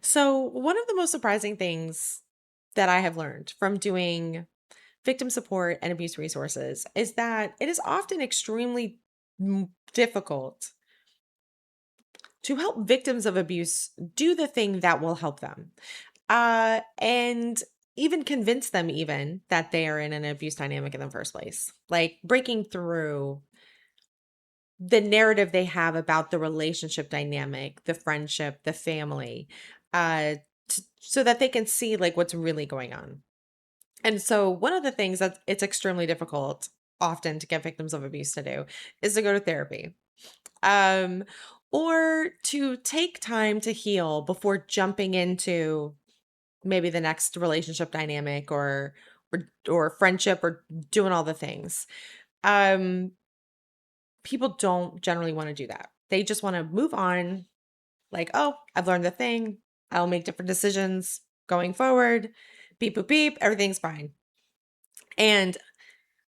So, one of the most surprising things that I have learned from doing victim support and abuse resources is that it is often extremely difficult to help victims of abuse do the thing that will help them. And even convince them even that they are in an abuse dynamic in the first place. Like breaking through the narrative they have about the relationship dynamic, the friendship, the family, so that they can see like what's really going on. And so, one of the things that it's extremely difficult often to get victims of abuse to do is to go to therapy, um, or to take time to heal before jumping into maybe the next relationship dynamic or friendship or doing all the things. Um, People don't generally want to do that. They just want to move on. Like, oh, I've learned the thing. I'll make different decisions going forward. Beep boop beep. Everything's fine. And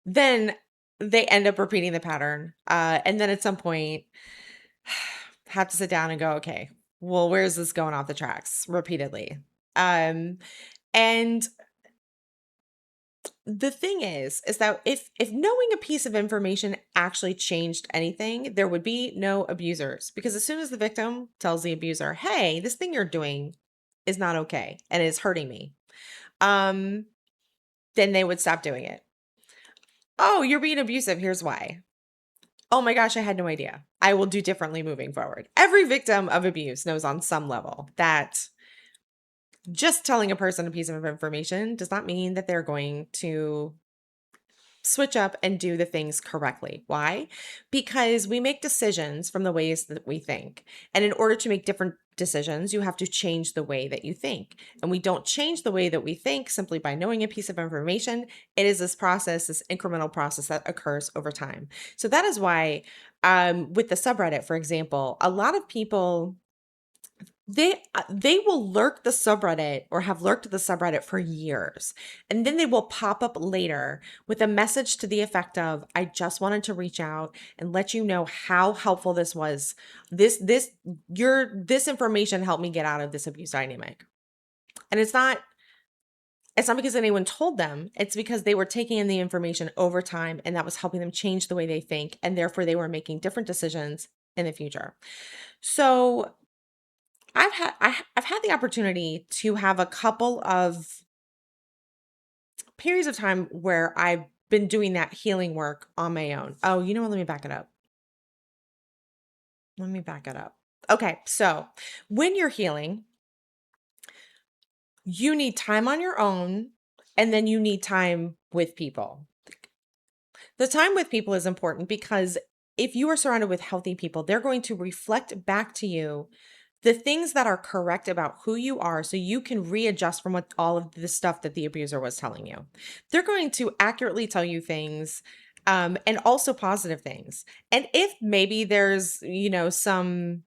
then they end up repeating the pattern. And then at some point, have to sit down and go, okay, well, where's this going off the tracks repeatedly? Um, and the thing is that if knowing a piece of information actually changed anything, there would be no abusers. Because as soon as the victim tells the abuser, hey, this thing you're doing is not okay and is hurting me, um, then they would stop doing it. Oh, you're being abusive. Here's why. Oh my gosh, I had no idea. I will do differently moving forward. Every victim of abuse knows on some level that just telling a person a piece of information does not mean that they're going to switch up and do the things correctly. Why? Because we make decisions from the ways that we think. And in order to make different decisions, you have to change the way that you think. And we don't change the way that we think simply by knowing a piece of information. It is this process, this incremental process that occurs over time. So that is why, with the subreddit, for example, a lot of people they will lurk the subreddit or have lurked the subreddit for years. And then they will pop up later with a message to the effect of, I just wanted to reach out and let you know how helpful this was. This information helped me get out of this abuse dynamic. And it's not because anyone told them. It's because they were taking in the information over time and that was helping them change the way they think. And therefore they were making different decisions in the future. So I've had the opportunity to have a couple of periods of time where I've been doing that healing work on my own. Oh, you know what? Let me back it up. Let me back it up. Okay, so when you're healing, you need time on your own and then you need time with people. The time with people is important because if you are surrounded with healthy people, they're going to reflect back to you the things that are correct about who you are so you can readjust from what all of the stuff that the abuser was telling you. They're going to accurately tell you things, and also positive things. And if maybe there's, some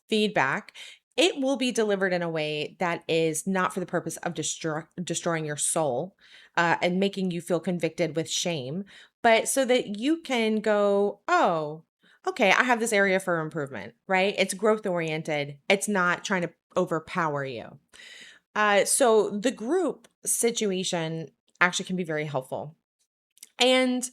feedback, it will be delivered in a way that is not for the purpose of destroying your soul, and making you feel convicted with shame, but so that you can go, oh, okay, I have this area for improvement, right? It's growth oriented, it's not trying to overpower you. So the group situation actually can be very helpful. And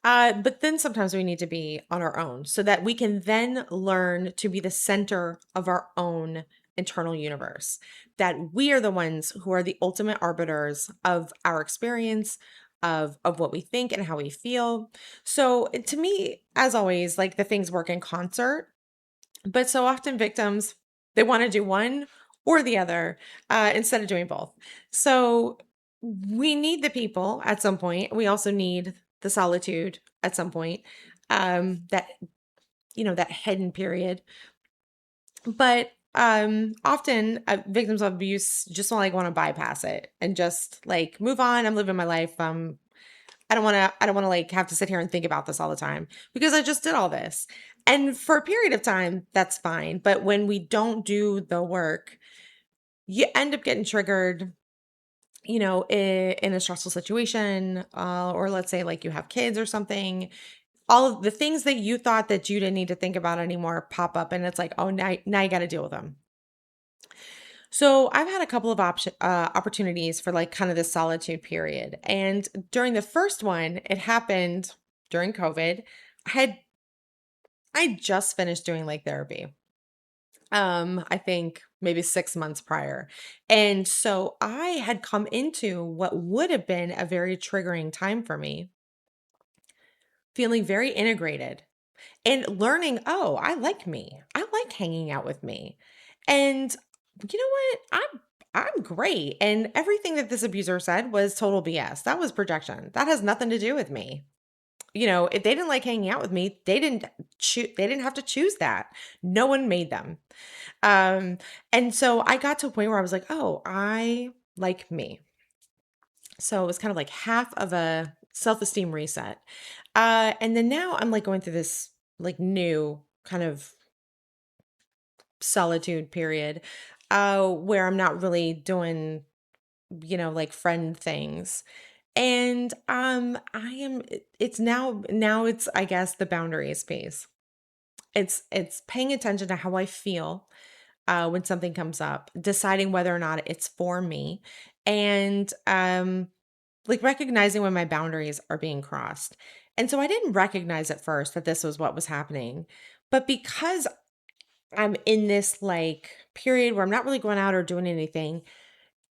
but then sometimes we need to be on our own so that we can then learn to be the center of our own internal universe. That we are the ones who are the ultimate arbiters of our experience, of what we think and how we feel. So to me, as always, like the things work in concert, but so often victims, they want to do one or the other, instead of doing both. So we need the people at some point. We also need the solitude at some point. That that hidden period. But often victims of abuse just want to bypass it and just like move on. I'm living my life. I don't want to like have to sit here and think about this all the time because I just did all this. And for a period of time, that's fine. But when we don't do the work, you end up getting triggered, in a stressful situation, or let's say like you have kids or something. All of the things that you thought that you didn't need to think about anymore pop up, and it's like, oh, now you got to deal with them. So I've had a couple of opportunities for like kind of this solitude period. And during the first one, it happened during COVID. I had I just finished doing like therapy. I think maybe 6 months prior. And so I had come into what would have been a very triggering time for me, feeling very integrated and learning, oh, I like me. I like hanging out with me. And you know what? I'm great. And everything that this abuser said was total BS. That was projection. That has nothing to do with me. If they didn't like hanging out with me, they didn't have to choose that. No one made them. Um, and so I got to a point where I was like, oh, I like me. So it was kind of like half of a self-esteem reset. And then now I'm like going through this like new kind of solitude period, where I'm not really doing, like friend things. And it's now it's I guess the boundaries piece. It's paying attention to how I feel when something comes up, deciding whether or not it's for me, and like recognizing when my boundaries are being crossed. And so I didn't recognize at first that this was what was happening. But because I'm in this like period where I'm not really going out or doing anything,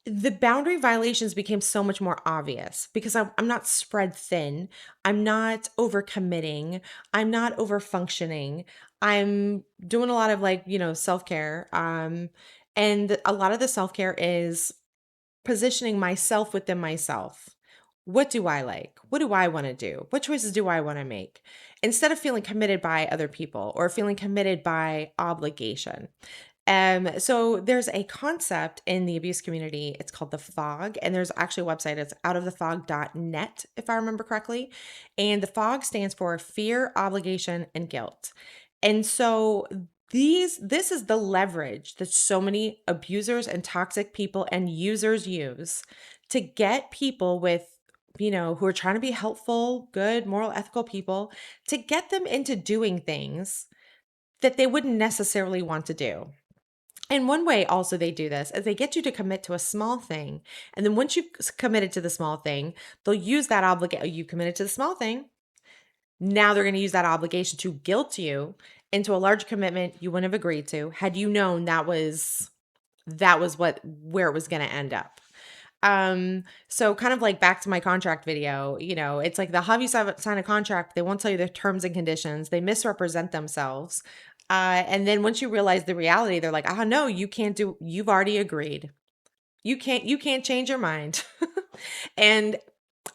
the boundary violations became so much more obvious because I'm not spread thin. I'm not overcommitting. I'm not over functioning. I'm doing a lot of like, self care. And a lot of the self care is positioning myself within myself. What do I like? What do I want to do? What choices do I want to make? Instead of feeling committed by other people or feeling committed by obligation. So there's a concept in the abuse community. It's called the fog, and there's actually a website. It's outofthefog.net, if I remember correctly. And the fog stands for fear, obligation, and guilt. And so this is the leverage that so many abusers and toxic people and users use to get people with, who are trying to be helpful, good, moral, ethical people, to get them into doing things that they wouldn't necessarily want to do. And one way also they do this is they get you to commit to a small thing. And then once you've committed to the small thing, they'll use that obligation. You committed to the small thing. Now they're going to use that obligation to guilt you into a large commitment you wouldn't have agreed to had you known that was where it was going to end up. So kind of like back to my contract video, it's like the hobby sign a contract, they won't tell you the terms and conditions, they misrepresent themselves. And then once you realize the reality, they're like, no, you've already agreed. You can't change your mind. And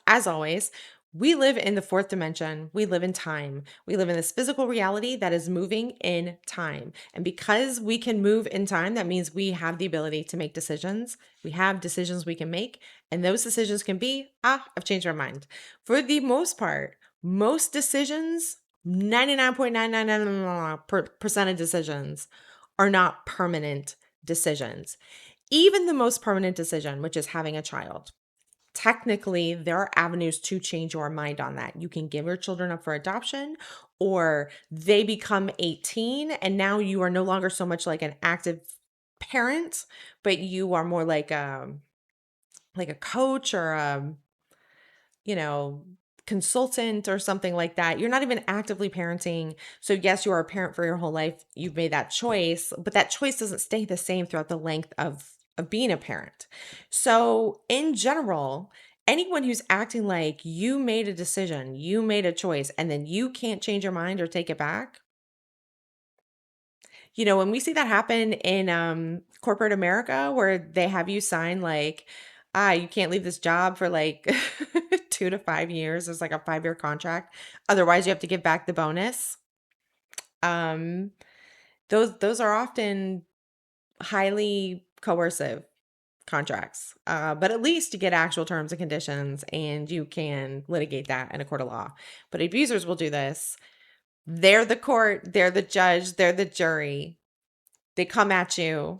as always, we live in the fourth dimension. We live in time. We live in this physical reality that is moving in time. And because we can move in time, that means we have the ability to make decisions. We have decisions we can make. And those decisions can be, I've changed my mind. For the most part, most decisions, 99.999% of decisions are not permanent decisions. Even the most permanent decision, which is having a child, technically there are avenues to change your mind on that. You can give your children up for adoption, or they become 18 and now you are no longer so much like an active parent, but you are more like a coach or you know, consultant or something like that. You're not even actively parenting. So yes, you are a parent for your whole life. You've made that choice, but that choice doesn't stay the same throughout the length of being a parent. So in general, anyone who's acting like you made a decision, you made a choice, and then you can't change your mind or take it back, when we see that happen in corporate America where they have you sign like, you can't leave this job for like 2 to 5 years. There's like a 5-year contract. Otherwise, you have to give back the bonus. Um, those are often highly coercive contracts. But at least you get actual terms and conditions and you can litigate that in a court of law. But abusers will do this. They're the court, they're the judge, they're the jury. They come at you,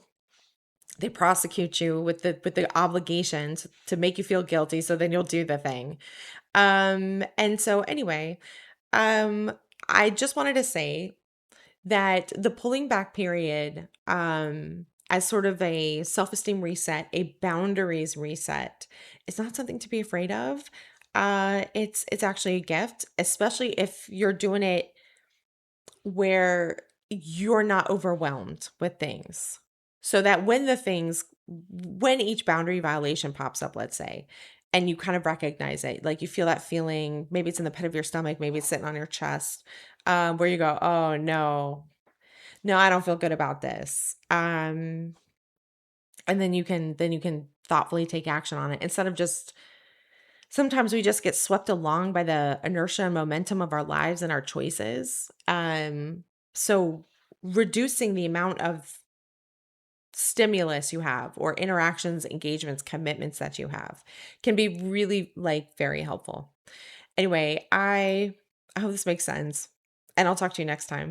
they prosecute you with the obligation to make you feel guilty, so then you'll do the thing. And so anyway, I just wanted to say that the pulling back period, as sort of a self-esteem reset, a boundaries reset, it's not something to be afraid of. It's actually a gift, especially if you're doing it where you're not overwhelmed with things. So that when each boundary violation pops up, let's say, and you kind of recognize it, like you feel that feeling, maybe it's in the pit of your stomach, maybe it's sitting on your chest, where you go, oh no, no, I don't feel good about this. And then you can thoughtfully take action on it instead of just sometimes we just get swept along by the inertia and momentum of our lives and our choices. So reducing the amount of stimulus you have or interactions, engagements, commitments that you have can be really like very helpful. Anyway, I hope this makes sense and I'll talk to you next time.